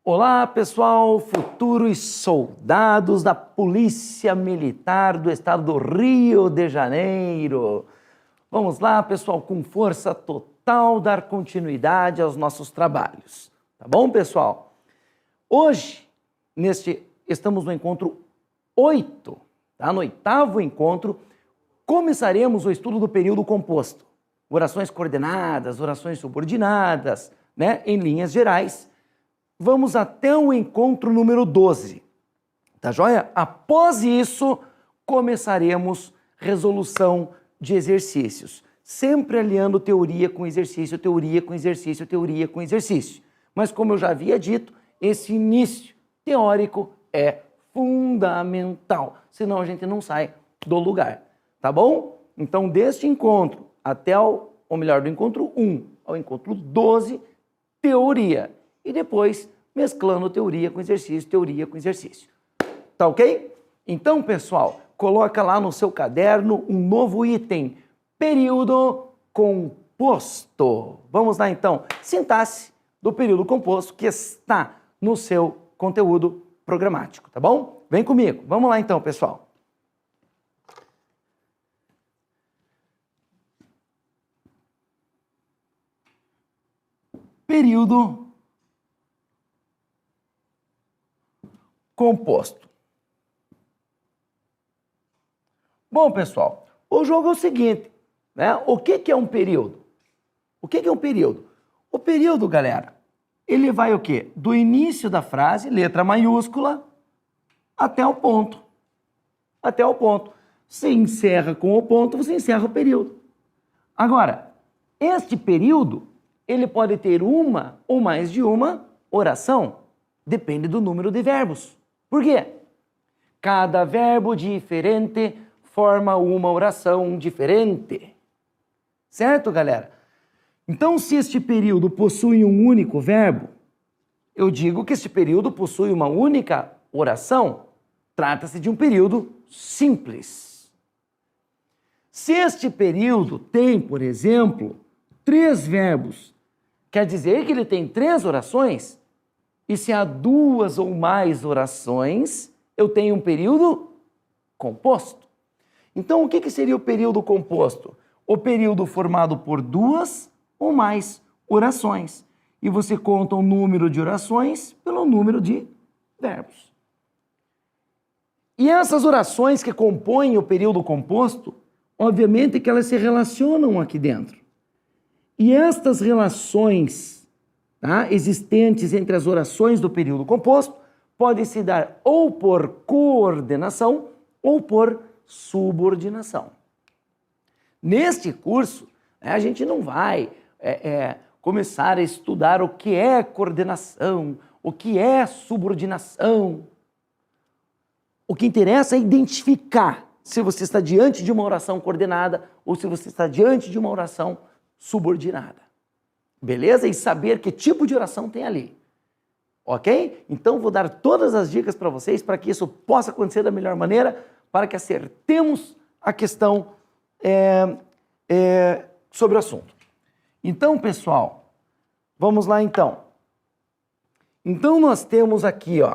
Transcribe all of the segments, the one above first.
Olá, pessoal, futuros soldados da Polícia Militar do Estado do Rio de Janeiro. Vamos lá, pessoal, com força total, dar continuidade aos nossos trabalhos. Tá bom, pessoal? Hoje, estamos no encontro 8, tá? No 8º encontro, começaremos o estudo do período composto. Orações coordenadas, orações subordinadas, né? Em linhas gerais. Vamos até o encontro número 12, tá joia? Após isso, começaremos resolução de exercícios, sempre aliando teoria com exercício, teoria com exercício, teoria com exercício. Mas como eu já havia dito, esse início teórico é fundamental, senão a gente não sai do lugar, tá bom? Então, deste encontro até do encontro 1 ao encontro 12, teoria. E depois, mesclando teoria com exercício. Tá ok? Então, pessoal, coloca lá no seu caderno um novo item, período composto. Vamos lá, então. Sintaxe do período composto que está no seu conteúdo programático, tá bom? Vem comigo. Vamos lá, então, pessoal. Período composto. Bom, pessoal, o jogo é o seguinte, né? O que é um período? O que é um período? O período, galera, ele vai o quê? Do início da frase, letra maiúscula, até o ponto. Até o ponto. Você encerra com o ponto, você encerra o período. Agora, este período, ele pode ter uma ou mais de uma oração, depende do número de verbos. Por quê? Cada verbo diferente forma uma oração diferente. Certo, galera? Então, se este período possui um único verbo, eu digo que este período possui uma única oração. Trata-se de um período simples. Se este período tem, por exemplo, 3 verbos, quer dizer que ele tem 3 orações? E se há 2 ou mais orações, eu tenho um período composto. Então, o que seria o período composto? O período formado por 2 ou mais orações. E você conta o número de orações pelo número de verbos. E essas orações que compõem o período composto, obviamente que elas se relacionam aqui dentro. E estas relações existentes entre as orações do período composto podem se dar ou por coordenação ou por subordinação. Neste curso, a gente não vai começar a estudar o que é coordenação, o que é subordinação. O que interessa é identificar se você está diante de uma oração coordenada ou se você está diante de uma oração subordinada. Beleza? E saber que tipo de oração tem ali. Ok? Então, vou dar todas as dicas para vocês para que isso possa acontecer da melhor maneira, para que acertemos a questão sobre o assunto. Então, pessoal, vamos lá então. Então, nós temos aqui, ó,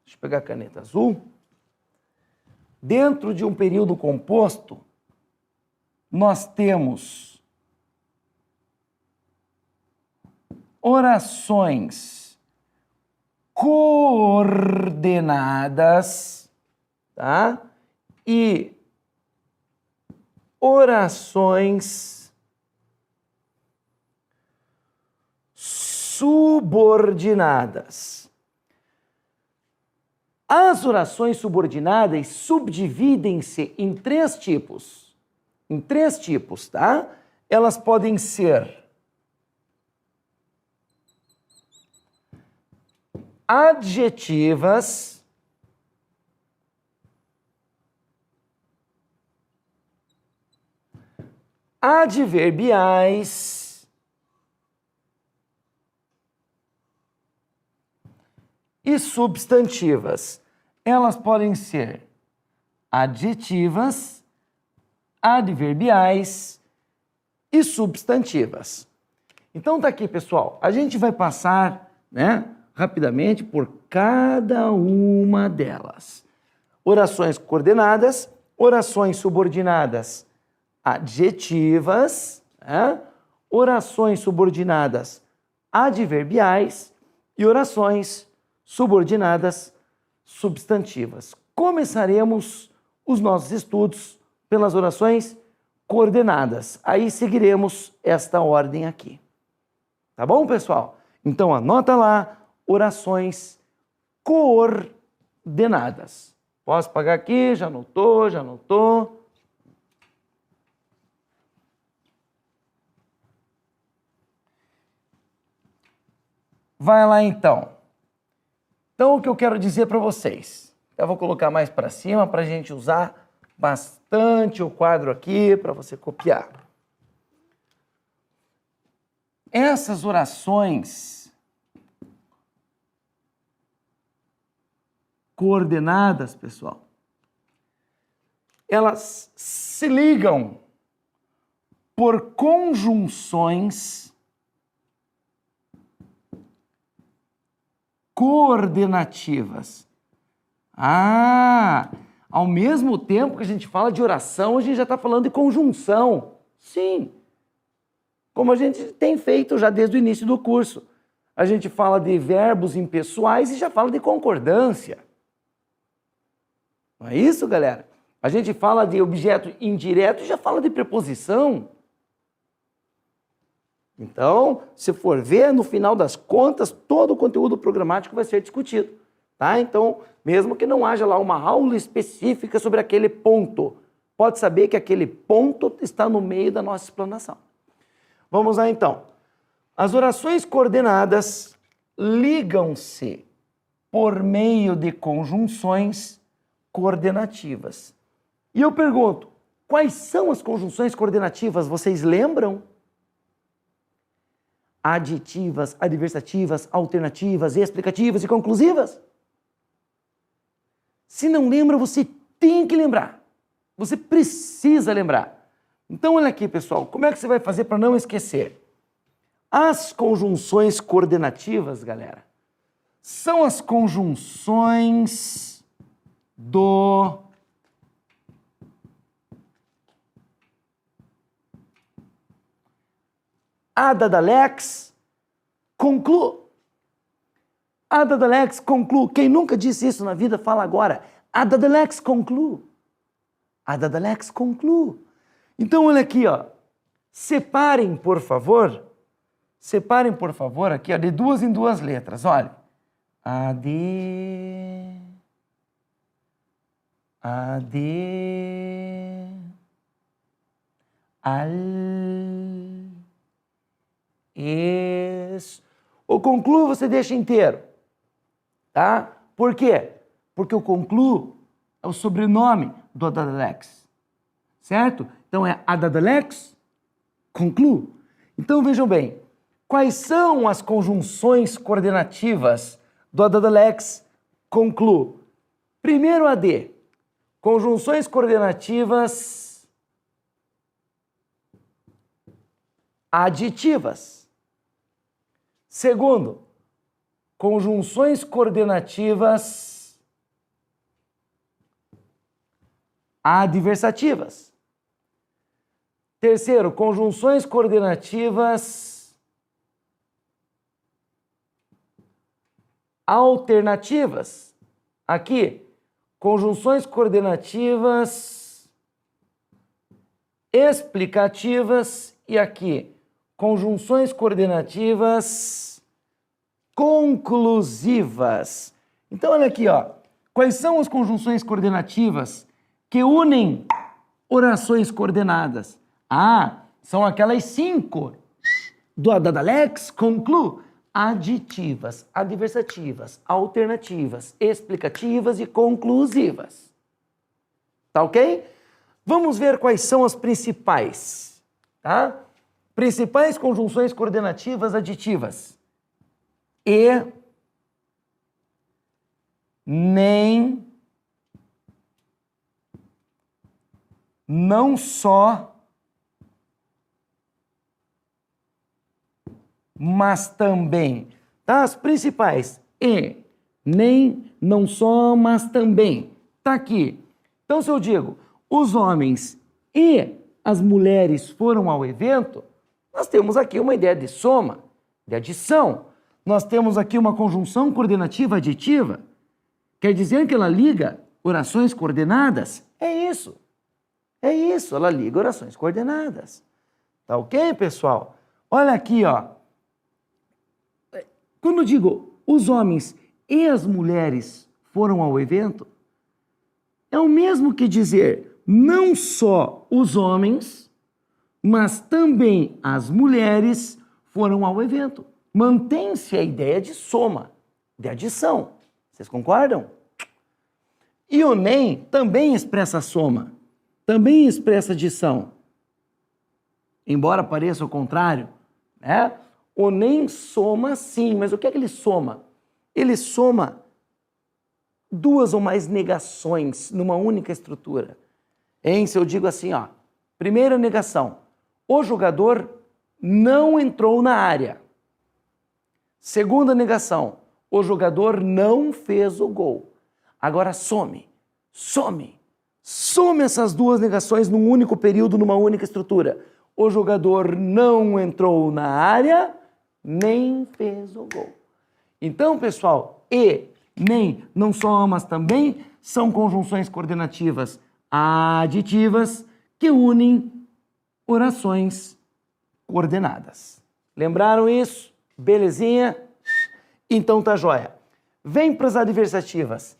deixa eu pegar a caneta azul. Dentro de um período composto, nós temos orações coordenadas, tá? E orações subordinadas. As orações subordinadas subdividem-se em 3 tipos. Em 3 tipos, tá? Elas podem ser adjetivas, adverbiais e substantivas. Elas podem ser adjetivas, adverbiais e substantivas. Então tá aqui, pessoal. A gente vai passar, né, rapidamente por cada uma delas. Orações coordenadas, orações subordinadas adjetivas, né? Orações subordinadas adverbiais e orações subordinadas substantivas. Começaremos os nossos estudos pelas orações coordenadas. Aí seguiremos esta ordem aqui. Tá bom, pessoal? Então anota lá, orações coordenadas. Posso pagar aqui? Já anotou, já anotou. Vai lá então. Então o que eu quero dizer para vocês? Eu vou colocar mais para cima para a gente usar bastante o quadro aqui para você copiar. Essas orações coordenadas, pessoal, elas se ligam por conjunções coordenativas. Ao mesmo tempo que a gente fala de oração, a gente já está falando de conjunção. Sim, como a gente tem feito já desde o início do curso. A gente fala de verbos impessoais e já fala de concordância. Não é isso, galera? A gente fala de objeto indireto e já fala de preposição. Então, se for ver, no final das contas, todo o conteúdo programático vai ser discutido. Tá? Então, mesmo que não haja lá uma aula específica sobre aquele ponto, pode saber que aquele ponto está no meio da nossa explanação. Vamos lá, então. As orações coordenadas ligam-se por meio de conjunções coordenativas. E eu pergunto, quais são as conjunções coordenativas? Vocês lembram? Aditivas, adversativas, alternativas, explicativas e conclusivas? Se não lembra, você tem que lembrar. Você precisa lembrar. Então, olha aqui, pessoal, como é que você vai fazer para não esquecer? As conjunções coordenativas, galera, são as conjunções do adadalex conclu. Adadalex conclu. Quem nunca disse isso na vida, fala agora. Adadalex conclu. Adadalex conclu. Então, olha aqui, ó. Separem, por favor, aqui, ó, de duas em duas letras. Olha. O concluo você deixa inteiro, tá? Por quê? Porque o concluo é o sobrenome do adadalex, certo? Então é adadalex concluo. Então vejam bem, quais são as conjunções coordenativas do adadalex concluo? Primeiro AD, conjunções coordenativas aditivas. Segundo, conjunções coordenativas adversativas. Terceiro, conjunções coordenativas alternativas. Aqui, conjunções coordenativas explicativas e aqui, conjunções coordenativas conclusivas. Então, olha aqui, ó. Quais são as conjunções coordenativas que unem orações coordenadas? São aquelas 5 do adadalex conclu. Aditivas, adversativas, alternativas, explicativas e conclusivas. Tá ok? Vamos ver quais são as principais, tá? Principais conjunções coordenativas aditivas. E, nem, não só, mas também. Tá? As principais. e, nem, não só, mas também. Está aqui. Então, se eu digo, os homens e as mulheres foram ao evento, nós temos aqui uma ideia de soma, de adição. Nós temos aqui uma conjunção coordenativa aditiva. Quer dizer que ela liga orações coordenadas? É isso. É isso, ela liga orações coordenadas. Tá ok, pessoal? Olha aqui, ó. Quando eu digo os homens e as mulheres foram ao evento, é o mesmo que dizer não só os homens, mas também as mulheres foram ao evento. Mantém-se a ideia de soma, de adição. Vocês concordam? E o nem também expressa soma, também expressa adição. Embora pareça o contrário, né? O nem soma sim, mas o que é que ele soma? Ele soma duas ou mais negações numa única estrutura. Se eu digo assim, ó, primeira negação, o jogador não entrou na área. Segunda negação, o jogador não fez o gol. Agora some essas duas negações num único período, numa única estrutura. O jogador não entrou na área, nem fez o gol. Então, pessoal, e, nem, não só, mas também são conjunções coordenativas aditivas que unem orações coordenadas. Lembraram isso? Belezinha? Então tá joia. Vem para as adversativas.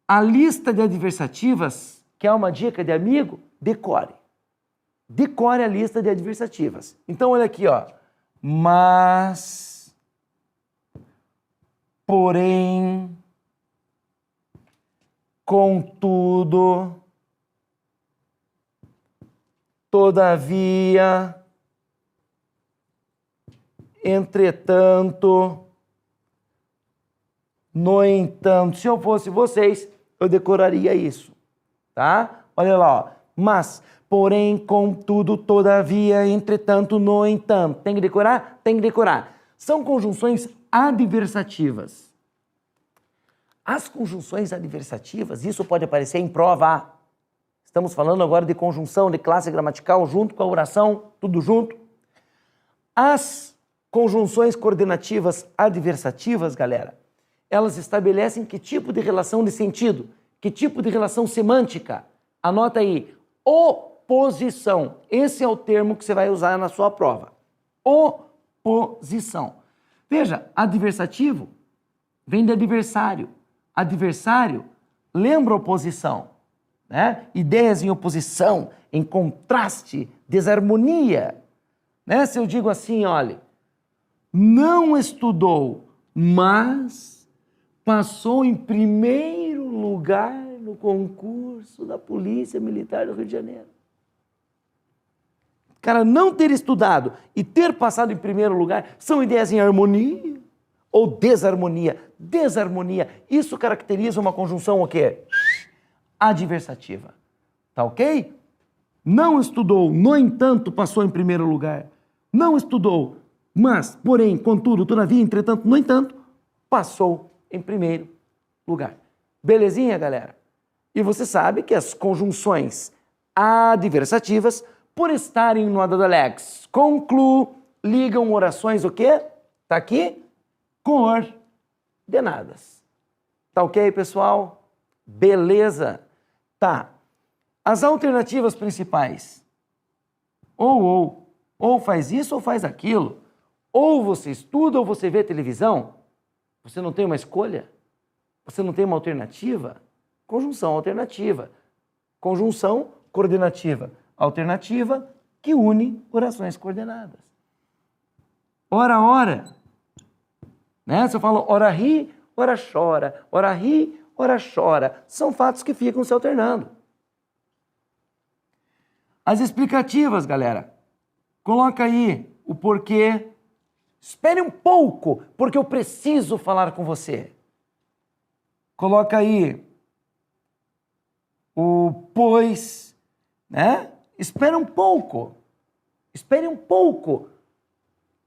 A lista de adversativas, que é uma dica de amigo, decore. Decore a lista de adversativas. Então olha aqui, ó. Mas, porém, contudo, todavia, entretanto, no entanto. Se eu fosse vocês, eu decoraria isso, tá? Olha lá, ó. Mas, porém, contudo, todavia, entretanto, no entanto. Tem que decorar? Tem que decorar. São conjunções adversativas. As conjunções adversativas, isso pode aparecer em prova. Estamos falando agora de conjunção, de classe gramatical, junto com a oração, tudo junto. As conjunções coordenativas adversativas, galera, elas estabelecem que tipo de relação de sentido, que tipo de relação semântica. Anota aí, oposição. Esse é o termo que você vai usar na sua prova. Oposição. Veja, adversativo vem de adversário. Adversário lembra oposição, né? Ideias em oposição, em contraste, desarmonia. Né? Se eu digo assim, olha, não estudou, mas passou em primeiro lugar no concurso da Polícia Militar do Rio de Janeiro. Cara, não ter estudado e ter passado em primeiro lugar são ideias em harmonia ou desarmonia? Desarmonia. Isso caracteriza uma conjunção o quê? Adversativa. Tá ok? Não estudou, no entanto, passou em primeiro lugar. Não estudou, mas, porém, contudo, todavia, entretanto, no entanto, passou em primeiro lugar. Belezinha, galera? E você sabe que as conjunções adversativas, por estarem no Adadalex, ligam orações o quê? Tá aqui? Coordenadas. Tá ok, pessoal? Beleza? Tá. As alternativas principais. Ou faz isso ou faz aquilo. Ou você estuda ou você vê televisão. Você não tem uma escolha? Você não tem uma alternativa? Conjunção alternativa. Conjunção coordenativa. Alternativa que une orações coordenadas. Ora. Né? Se eu falo ora ri, ora chora. Ora ri, ora chora. São fatos que ficam se alternando. As explicativas, galera. Coloca aí o porquê. Espere um pouco, porque eu preciso falar com você. Coloca aí o pois, né? Espere um pouco,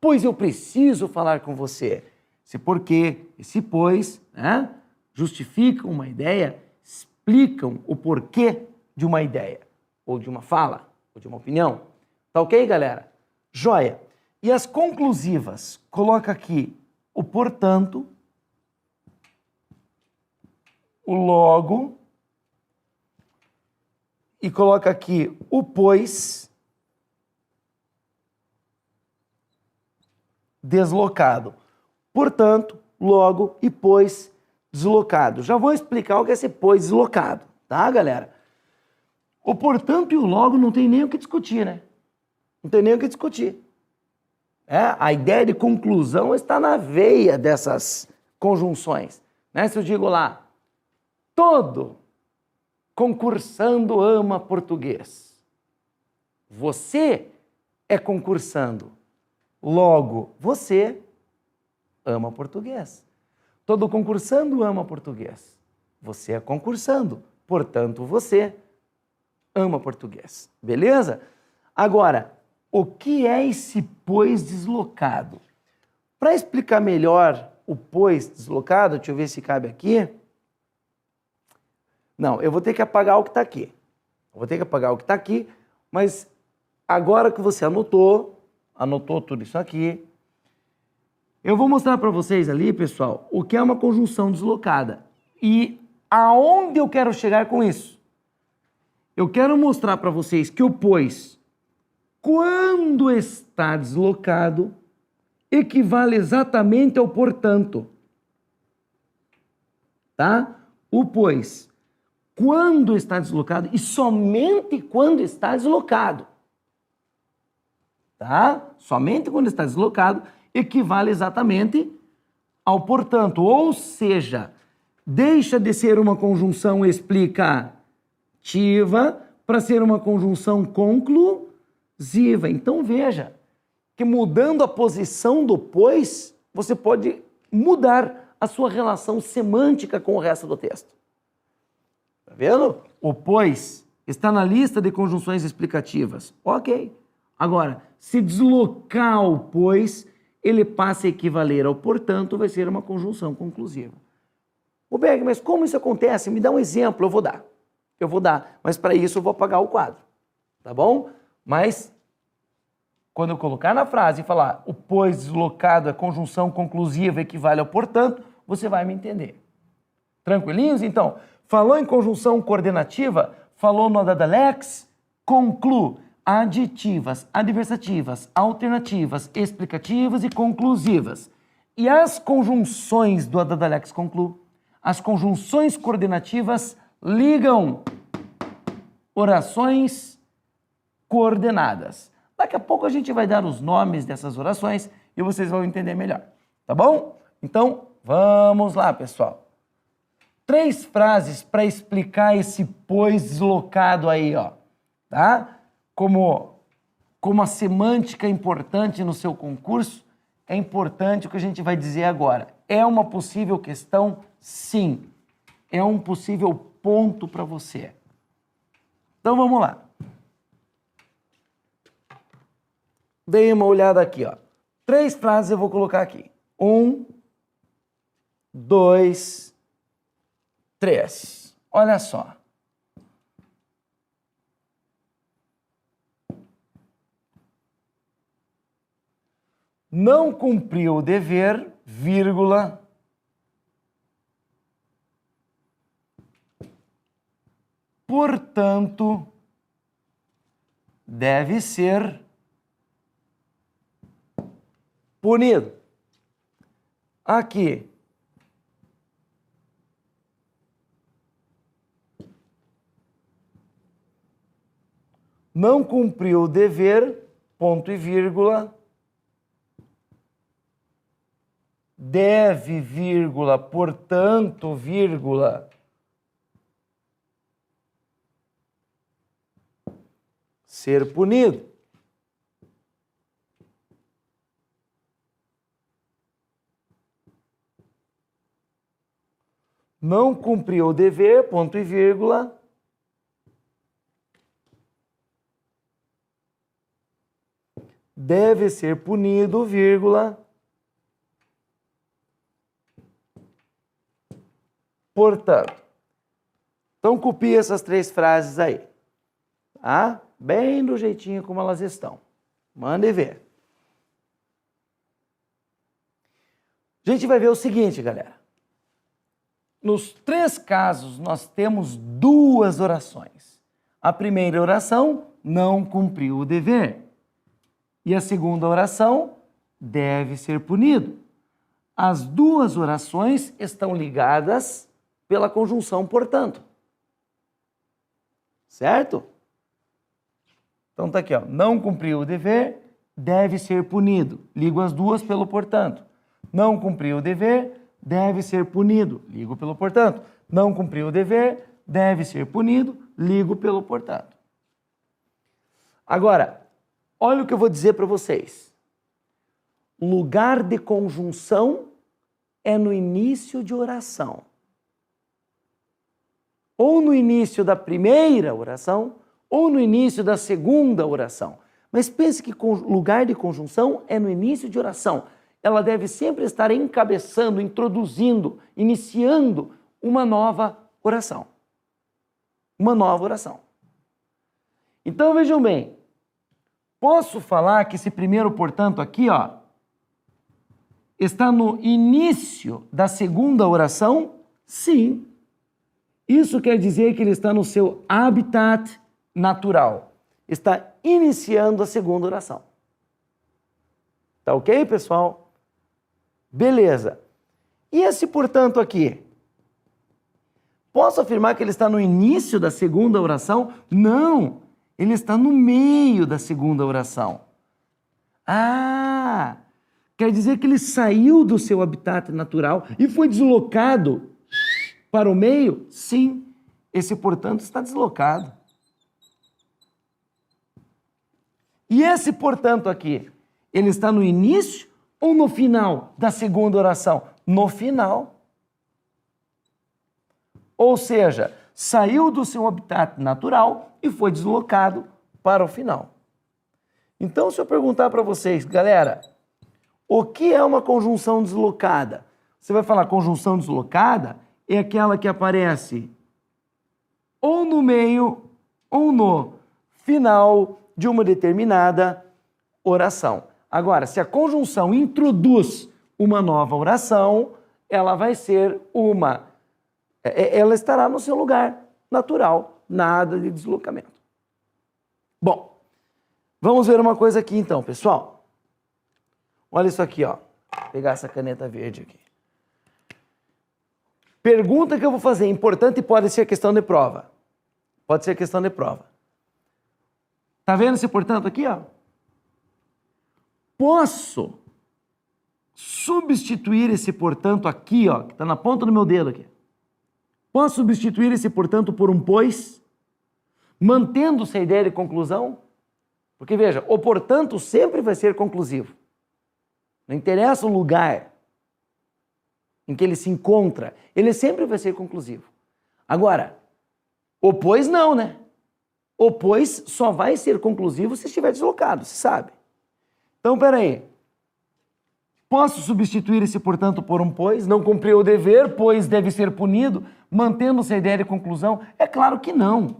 pois eu preciso falar com você. esse porquê, esse pois, né? Justificam uma ideia, explicam o porquê de uma ideia, ou de uma fala, ou de uma opinião. Tá ok, galera? Joia. E as conclusivas? Coloca aqui o portanto, o logo, e coloca aqui o pois deslocado. Portanto, logo e pois deslocado. Já vou explicar o que é esse pois deslocado, tá, galera? O portanto e o logo não tem nem o que discutir, né? Não tem nem o que discutir. A ideia de conclusão está na veia dessas conjunções. Né? Se eu digo lá, todo concursando ama português. Você é concursando. Logo, você ama português. Todo concursando ama português. Você é concursando. Portanto, você ama português. Beleza? Agora, o que é esse pois deslocado? Para explicar melhor o pois deslocado, deixa eu ver se cabe aqui. Não, eu vou ter que apagar o que está aqui. Eu vou ter que apagar o que está aqui, mas agora que você anotou tudo isso aqui, eu vou mostrar para vocês ali, pessoal, o que é uma conjunção deslocada e aonde eu quero chegar com isso. Eu quero mostrar para vocês que o pois, quando está deslocado, equivale exatamente ao portanto. Tá? O pois, quando está deslocado e somente quando está deslocado. Tá? Somente quando está deslocado equivale exatamente ao portanto. Ou seja, deixa de ser uma conjunção explicativa para ser uma conjunção conclusiva. Então veja que mudando a posição do pois, você pode mudar a sua relação semântica com o resto do texto. Tá vendo? O pois está na lista de conjunções explicativas. Ok. Agora, se deslocar o pois, ele passa a equivaler ao portanto, vai ser uma conjunção conclusiva. Ô Berg, mas como isso acontece? Me dá um exemplo, eu vou dar, mas para isso eu vou apagar o quadro, tá bom? Mas, quando eu colocar na frase e falar o pois deslocado é conjunção conclusiva, equivale ao portanto, você vai me entender. Tranquilinhos? Então, falou em conjunção coordenativa, falou no adadalex, conclu, aditivas, adversativas, alternativas, explicativas e conclusivas. E as conjunções do adadalex conclu, as conjunções coordenativas ligam orações coordenadas. Daqui a pouco a gente vai dar os nomes dessas orações e vocês vão entender melhor, tá bom? Então, vamos lá, pessoal. 3 frases para explicar esse pois deslocado aí, ó, tá? Como a semântica é importante no seu concurso, é importante o que a gente vai dizer agora. É uma possível questão? Sim. É um possível ponto para você. Então, vamos lá. Dei uma olhada aqui, ó. 3 frases eu vou colocar aqui. 1, 2, 3. Olha só. Não cumpriu o dever, vírgula, portanto, deve ser punido. Aqui. Não cumpriu o dever, ponto e vírgula, deve, vírgula, portanto, vírgula, ser punido. Não cumpriu o dever, ponto e vírgula, deve ser punido, vírgula, portanto. Então, copia essas 3 frases aí. Tá? Bem do jeitinho como elas estão. Manda ver. A gente vai ver o seguinte, galera. Nos 3 casos, nós temos 2 orações. A primeira oração, não cumpriu o dever. E a segunda oração, deve ser punido. As 2 orações estão ligadas pela conjunção portanto. Certo? Então tá aqui, ó. Não cumpriu o dever, deve ser punido. Ligo as 2 pelo portanto. Não cumpriu o dever, deve ser punido. Ligo pelo portanto. Não cumpriu o dever, deve ser punido. Ligo pelo portanto. Agora, olha o que eu vou dizer para vocês. Lugar de conjunção é no início de oração. Ou no início da primeira oração, ou no início da segunda oração. Mas pense que lugar de conjunção é no início de oração. Ela deve sempre estar encabeçando, introduzindo, iniciando uma nova oração. Uma nova oração. Então, vejam bem. Posso falar que esse primeiro, portanto, aqui, ó, está no início da segunda oração? Sim. Isso quer dizer que ele está no seu habitat natural. Está iniciando a segunda oração. Tá ok, pessoal? Beleza. E esse, portanto, aqui? Posso afirmar que ele está no início da segunda oração? Não, ele está no meio da segunda oração. Ah, quer dizer que ele saiu do seu habitat natural e foi deslocado para o meio? Sim, esse, portanto, está deslocado. E esse, portanto, aqui, ele está no início ou no final da segunda oração? No final. Ou seja, saiu do seu habitat natural e foi deslocado para o final. Então, se eu perguntar para vocês, galera, o que é uma conjunção deslocada? Você vai falar conjunção deslocada é aquela que aparece ou no meio ou no final de uma determinada oração. Agora, se a conjunção introduz uma nova oração, ela vai ser ela estará no seu lugar natural, nada de deslocamento. Bom, vamos ver uma coisa aqui então, pessoal. Olha isso aqui, ó. Vou pegar essa caneta verde aqui. Pergunta que eu vou fazer, importante, e pode ser questão de prova. Pode ser questão de prova. Tá vendo esse portanto aqui, ó? Posso substituir esse portanto aqui, ó, que está na ponta do meu dedo aqui. Posso substituir esse portanto por um pois, mantendo-se a ideia de conclusão? Porque veja, o portanto sempre vai ser conclusivo. Não interessa o lugar em que ele se encontra, ele sempre vai ser conclusivo. Agora, o pois não, né? O pois só vai ser conclusivo se estiver deslocado, você sabe. Então, peraí. Posso substituir esse portanto por um pois? Não cumpriu o dever, pois deve ser punido, mantendo-se a ideia de conclusão? É claro que não.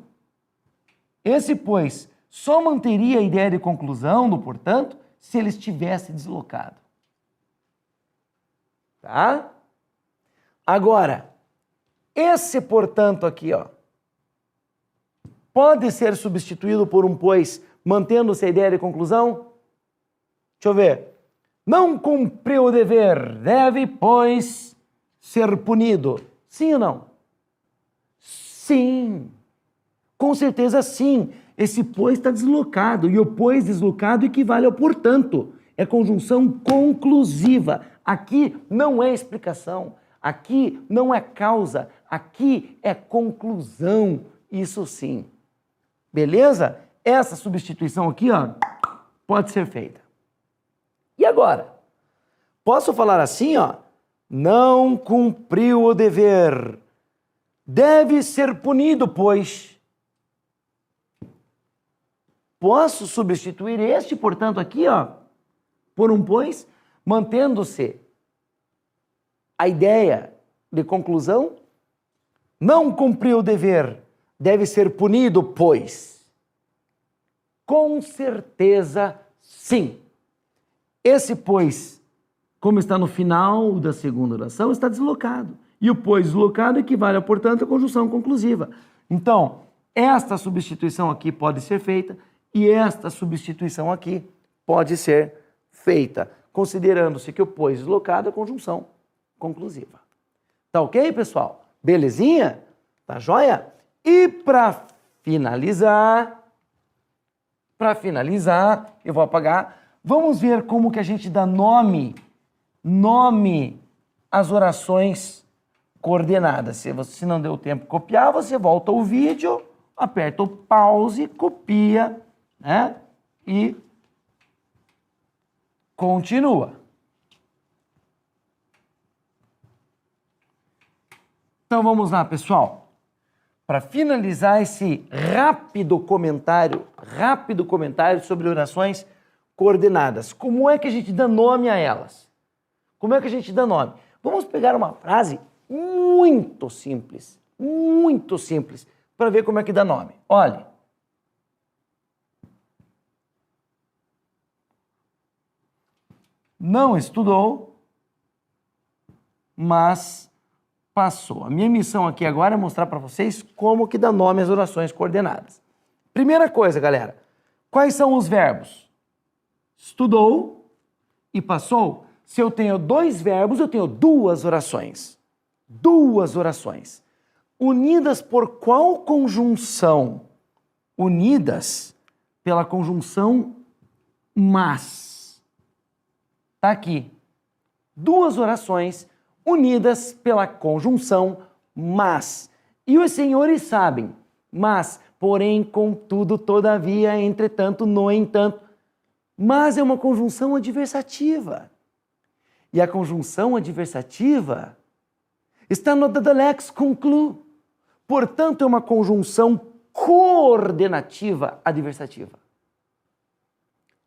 Esse pois só manteria a ideia de conclusão do portanto se ele estivesse deslocado. Tá? Agora, esse portanto aqui, ó, pode ser substituído por um pois, mantendo-se a ideia de conclusão? Deixa eu ver. Não cumpriu o dever, deve, pois, ser punido. Sim ou não? Sim. Com certeza sim. Esse pois está deslocado, e o pois deslocado equivale ao portanto. É conjunção conclusiva. Aqui não é explicação, aqui não é causa, aqui é conclusão. Isso sim. Beleza? Essa substituição aqui, ó, pode ser feita. E agora? Posso falar assim, ó? Não cumpriu o dever. Deve ser punido, pois. Posso substituir este, portanto, aqui, ó, por um pois, mantendo-se a ideia de conclusão? Não cumpriu o dever, deve ser punido, pois. Com certeza, sim. Esse pois, como está no final da segunda oração, está deslocado. E o pois deslocado equivale, portanto, à conjunção conclusiva. Então, esta substituição aqui pode ser feita e esta substituição aqui pode ser feita, considerando-se que o pois deslocado é conjunção conclusiva. Tá ok, pessoal? Belezinha? Tá joia? E para finalizar, eu vou apagar, vamos ver como que a gente dá nome às orações coordenadas. Se não deu tempo de copiar, você volta ao vídeo, aperta o pause, copia, né? E continua. Então vamos lá, pessoal. Para finalizar esse rápido comentário sobre orações coordenadas. Como é que a gente dá nome a elas? Como é que a gente dá nome? Vamos pegar uma frase muito simples, para ver como é que dá nome. Olha. Não estudou, mas passou. A minha missão aqui agora é mostrar para vocês como que dá nome às orações coordenadas. Primeira coisa, galera, quais são os verbos? Estudou e passou. Se eu tenho dois verbos, eu tenho duas orações. Duas orações. Unidas por qual conjunção? Unidas pela conjunção mas. Tá aqui. Duas orações unidas pela conjunção mas. E os senhores sabem, mas, porém, contudo, todavia, entretanto, no entanto. Mas é uma conjunção adversativa. E a conjunção adversativa está no Dadalex conclu. Portanto, é uma conjunção coordenativa adversativa.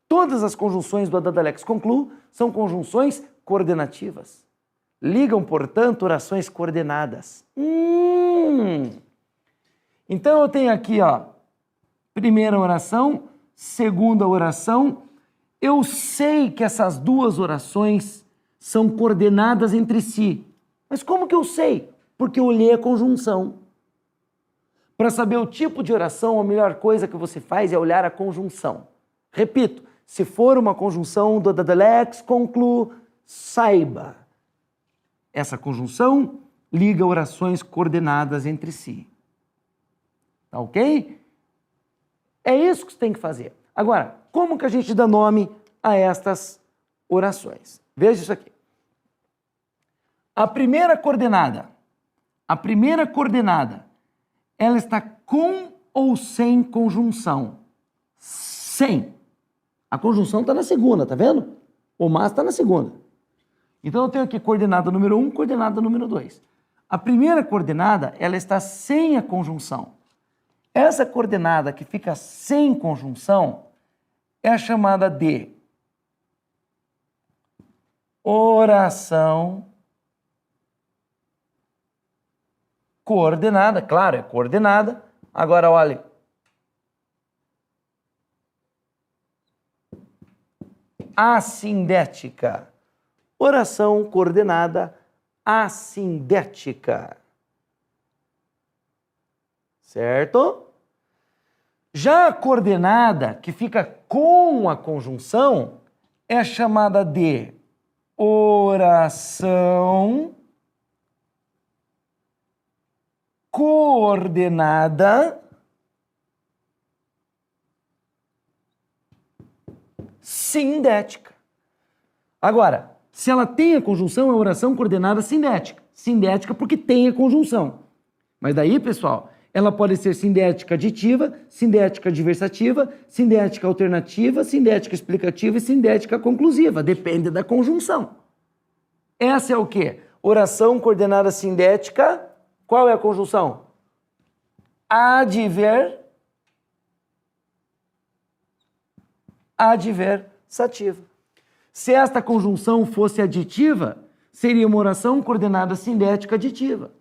Todas as conjunções do Dadalex conclu são conjunções coordenativas. Ligam, portanto, orações coordenadas. Então eu tenho aqui, ó, primeira oração, segunda oração. Eu sei que essas duas orações são coordenadas entre si. Mas como que eu sei? Porque eu olhei a conjunção. Para saber o tipo de oração, a melhor coisa que você faz é olhar a conjunção. Repito, se for uma conjunção do Dadalex conclu, saiba. Essa conjunção liga orações coordenadas entre si. Tá ok? É isso que você tem que fazer. Agora, como que a gente dá nome a estas orações? Veja isso aqui. A primeira coordenada, ela está com ou sem conjunção? Sem. A conjunção está na segunda, tá vendo? O mas está na segunda. Então eu tenho aqui coordenada número 1, coordenada número 2. A primeira coordenada, ela está sem a conjunção. Essa coordenada que fica sem conjunção é a chamada de oração coordenada. Claro, é coordenada. Agora, olha. Assindética. Oração coordenada assindética. Certo? Já a coordenada que fica com a conjunção é chamada de oração coordenada sindética. Agora, se ela tem a conjunção, é oração coordenada sindética. Sindética porque tem a conjunção. Mas daí, pessoal, ela pode ser sindética aditiva, sindética adversativa, sindética alternativa, sindética explicativa e sindética conclusiva. Depende da conjunção. Essa é o quê? Oração coordenada sindética. Qual é a conjunção? Adversativa. Se esta conjunção fosse aditiva, seria uma oração coordenada sindética aditiva.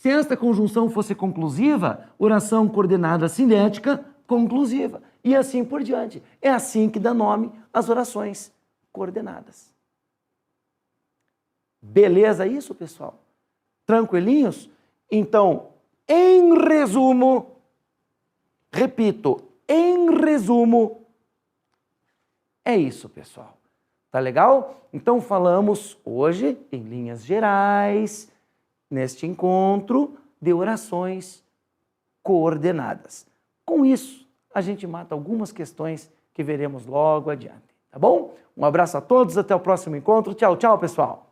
Se esta conjunção fosse conclusiva, oração coordenada sintética conclusiva. E assim por diante. É assim que dá nome às orações coordenadas. Beleza isso, pessoal? Tranquilinhos? Então, em resumo, repito, em resumo, é isso, pessoal. Tá legal? Então falamos hoje, em linhas gerais, neste encontro de orações coordenadas. Com isso, a gente mata algumas questões que veremos logo adiante, tá bom? Um abraço a todos, até o próximo encontro. Tchau, tchau, pessoal!